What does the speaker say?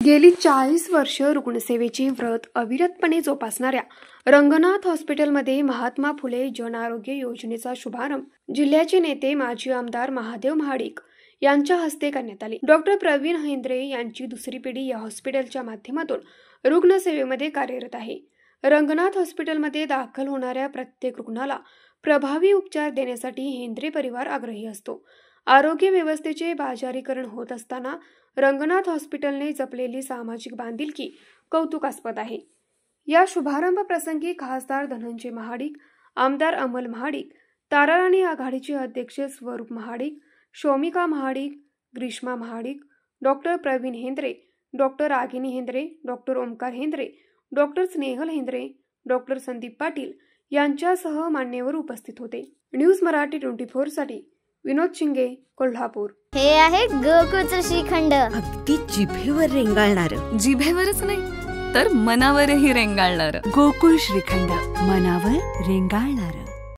गेली 40 वर्ष रुग्णसेवेची व्रत अविरतपणे जोपासणाऱ्या रंगनाथ हॉस्पिटलमध्ये महात्मा फुले जन आरोग्य योजनेचा शुभारंभ जिल्ह्याचे नेते माजी आमदार महादेव महाडिक यांच्या हस्ते करण्यात आले। डॉक्टर प्रवीण हेंद्रे यांची दुसरी पिढी या हॉस्पिटलच्या माध्यमातून रुग्णसेवेमध्ये कार्यरत आहे। रंगनाथ हॉस्पिटलमध्ये दाखल होणाऱ्या प्रत्येक रुग्णाला प्रभावी उपचार देण्यासाठी हेंद्रे परिवार आग्रही असतो। आरोग्य व्यवस्थेचे बाजारीकरण होत असताना रंगनाथ हॉस्पिटलने जपलेली सामाजिक बांधिलकी कौतुकास्पद आहे। या शुभारंभ प्रसंगी खासदार धनंजय महाडिक, आमदार अमल महाडिक, ताराराणी आघाडीचे अध्यक्ष Swaroop Mahadik, Shaumika Mahadik, Grishma Mahadik, doctor Pravin Hendre, doctor Ragini Hendre, doctor Omkar Hendre, doctor Snehal Hendre, doctor Sandeep Patil यांच्यासह मान्यवर उपस्थित होते। न्यूज मराठी 24 साठी विनोद शिंगे, कोल्हापूर। हे आहे गोकुळचं श्रीखंड, अगदी जिभेवर रेंगाळणारं। जिभेवरच नाही तर मनावरही रेंगाळणारं। गोकुळ श्रीखंड, मनावर रेंगाळणारं।